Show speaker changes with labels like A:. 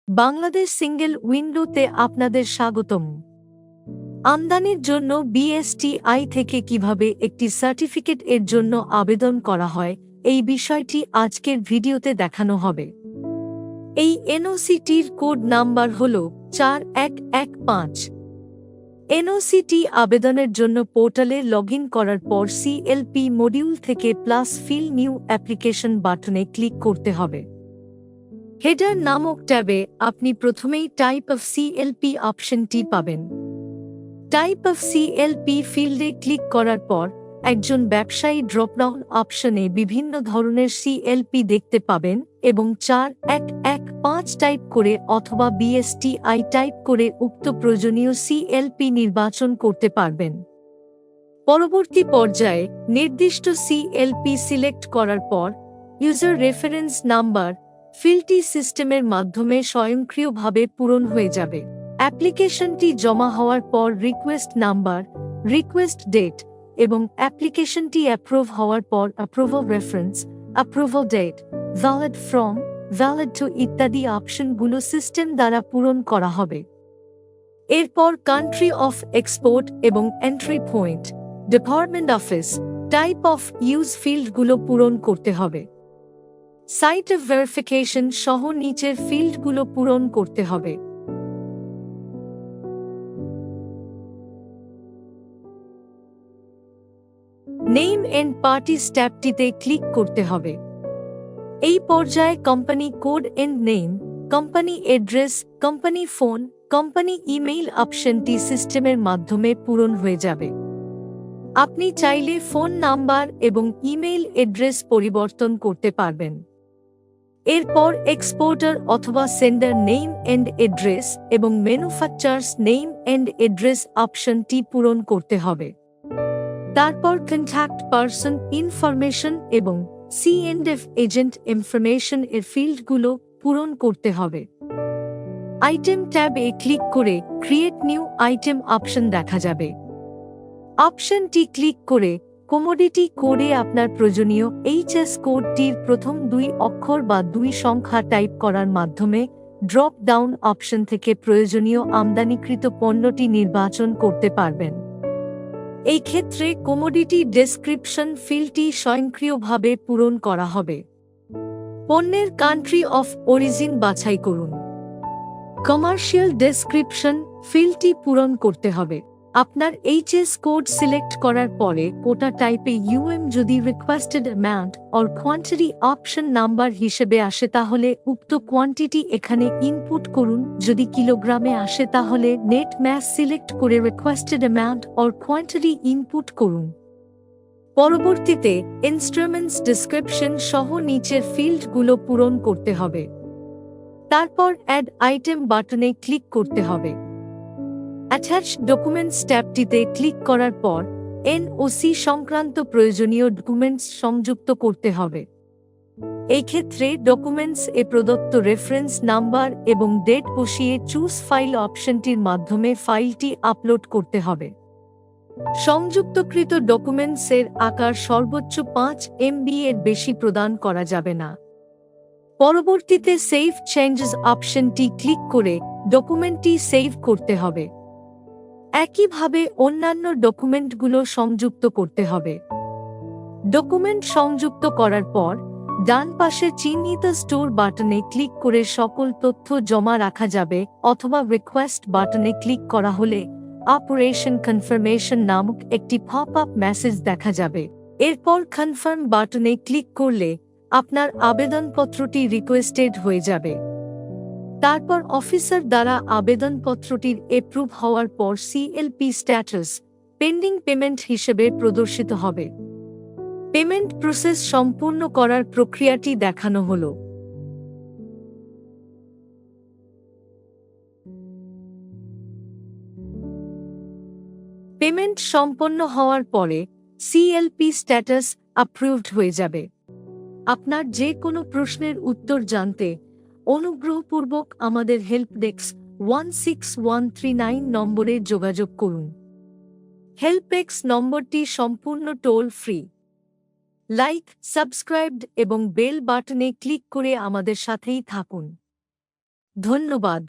A: Bangladesh single উইন্ডোতে আপনাদের স্বাগতম। আমদানির জন্য বিএসটিআই থেকে কিভাবে একটি সার্টিফিকেট এর জন্য আবেদন করা হয় এই বিষয়টি আজকের ভিডিওতে দেখানো হবে। এই এনওসিটির কোড নাম্বার হল 4115। এনওসিটি আবেদনের জন্য পোর্টালে লগইন করার পর সিএলপি মডিউল থেকে প্লাস ফিল নিউ অ্যাপ্লিকেশন বাটনে ক্লিক করতে হবে। হেডার নামক ট্যাবে আপনি প্রথমেই টাইপ অফ সিএলপি অপশনটি পাবেন। টাইপ অফ সিএলপি ফিল্ডে ক্লিক করার পর একজন ব্যবসায়ী ড্রপডাউন অপশনে বিভিন্ন ধরনের সিএলপি দেখতে পাবেন এবং 4115 টাইপ করে অথবা বিএসটিআই টাইপ করে উক্ত প্রয়োজনীয় সিএলপি নির্বাচন করতে পারবেন। পরবর্তী পর্যায়ে নির্দিষ্ট সিএলপি সিলেক্ট করার পর ইউজার রেফারেন্স নাম্বার ফিল্ডটি সিস্টেমের মাধ্যমে স্বয়ংক্রিয়ভাবে পূরণ হয়ে যাবে। অ্যাপ্লিকেশনটি জমা হওয়ার পর রিকোয়েস্ট নাম্বার, রিকোয়েস্ট ডেট এবং অ্যাপ্লিকেশনটি অ্যাপ্রুভ হওয়ার পর approval reference, approval date, valid from, valid to ইত্যাদি অপশনগুলো সিস্টেম দ্বারা পূরণ করা হবে। এরপর কান্ট্রি অফ এক্সপোর্ট এবং entry point, department office, type of use ফিল্ডগুলো পূরণ করতে হবে। সাইট অফ ভেরিফিকেশন সহ নিচের ফিল্ডগুলো পূরণ করতে হবে। নেম এন্ড পার্টি ট্যাবটিতে ক্লিক করতে হবে। এই পর্যায়ে company code end name, company address, company phone, company email অপশনটি সিস্টেমের মাধ্যমে পূরণ হয়ে যাবে। আপনি চাইলে ফোন নাম্বার এবং ইমেইল অ্যাড্রেস পরিবর্তন করতে পারবেন। এরপর এক্সপোর্টার অথবা সেন্ডার নেম এন্ড অ্যাড্রেস এবং ম্যানুফ্যাকচারার্স নেম এন্ড অ্যাড্রেস অপশনটি পূরণ করতে হবে। তারপর কন্ট্যাক্ট পারসন ইনফরমেশন এবং সি&এফ এজেন্ট ইনফরমেশন এর ফিল্ডগুলো পূরণ করতে হবে। আইটেম ট্যাবে ক্লিক করে ক্রিয়েট নিউ আইটেম অপশন দেখা যাবে। অপশনটি ক্লিক করে কমোডিটি কোডে আপনার প্রয়োজনীয় এইচএস কোডটির প্রথম 2 অক্ষর বা 2 সংখ্যা টাইপ করার মাধ্যমে ড্রপ ডাউন অপশন থেকে প্রয়োজনীয় আমদানিকৃত পণ্যটি নির্বাচন করতে পারবেন। এই ক্ষেত্রে কমোডিটি ডেসক্রিপশন ফিল্ডটি স্বয়ংক্রিয়ভাবে পূরণ করা হবে। পণ্যের কান্ট্রি অফ অরিজিন বাছাই করুন। কমার্শিয়াল ডেসক্রিপশন ফিল্ডটি পূরণ করতে হবে। আপনার এইচএস কোড সিলেক্ট করার পরে কোটা টাইপে ইউএম যদি requested amount or quantity option number হিসেবে আসে তাহলে উক্ত কোয়ান্টিটি এখানে ইনপুট করুন। যদি কিলোগ্রামে আসে তাহলে নেট ম্যাস সিলেক্ট করে requested amount or quantity input করুন। পরবর্তীতে ইনস্ট্রুমেন্টস ডেসক্রিপশন সহ নিচের ফিল্ডগুলো পূরণ করতে হবে। তারপর অ্যাড আইটেম বাটনে ক্লিক করতে হবে। অ্যাটাচ ডকুমেন্টস ট্যাবটিতে ক্লিক করার পর এনওসি সংক্রান্ত প্রয়োজনীয় ডকুমেন্টস সংযুক্ত করতে হবে। এই ক্ষেত্রে ডকুমেন্টস এ প্রদত্ত রেফারেন্স নাম্বার এবং ডেট বসিয়ে চুজ ফাইল অপশনটির মাধ্যমে ফাইলটি আপলোড করতে হবে। সংযুক্তকৃত ডকুমেন্টসের আকার সর্বোচ্চ 5 MB এর বেশি প্রদান করা যাবে না। পরবর্তীতে সেভ চেঞ্জেস অপশনটি ক্লিক করে ডকুমেন্টটি সেভ করতে হবে। একইভাবে অন্যান্য ডকুমেন্টগুলো সংযুক্ত করতে হবে। ডকুমেন্ট সংযুক্ত করার পর ডান পাশে চিহ্নিত স্টোর বাটনে ক্লিক করে সকল তথ্য জমা রাখা যাবে অথবা রিকোয়েস্ট বাটনে ক্লিক করা হলে অপারেশন কনফার্মেশন নামক একটি পপ আপ মেসেজ দেখা যাবে। এরপর কনফার্ম বাটনে ক্লিক করলে আপনার আবেদনপত্রটি রিকোয়েস্টেড হয়ে যাবে। তারপর অফিসার দ্বারা আবেদনপত্রটির অ্যাপ্রুভ হওয়ার পর সিএলপি স্ট্যাটাস পেন্ডিং পেমেন্ট হিসেবে প্রদর্শিত হবে। পেমেন্ট প্রসেস সম্পূর্ণ করার প্রক্রিয়াটি দেখানো হলো। পেমেন্ট সম্পন্ন হওয়ার পরে সিএলপি স্ট্যাটাস অ্যাপ্রুভড হয়ে যাবে। আপনার যে কোনো প্রশ্নের উত্তর জানতে অনুগ্রহপূর্বক আমাদের হেল্প ডেস্ক 16139 নম্বরে যোগাযোগ করুন। হেল্প ডেস্ক নম্বরটি সম্পূর্ণ টোল ফ্রি। লাইক, সাবস্ক্রাইব এবং বেল বাটনে ক্লিক করে আমাদের সাথেই থাকুন। ধন্যবাদ।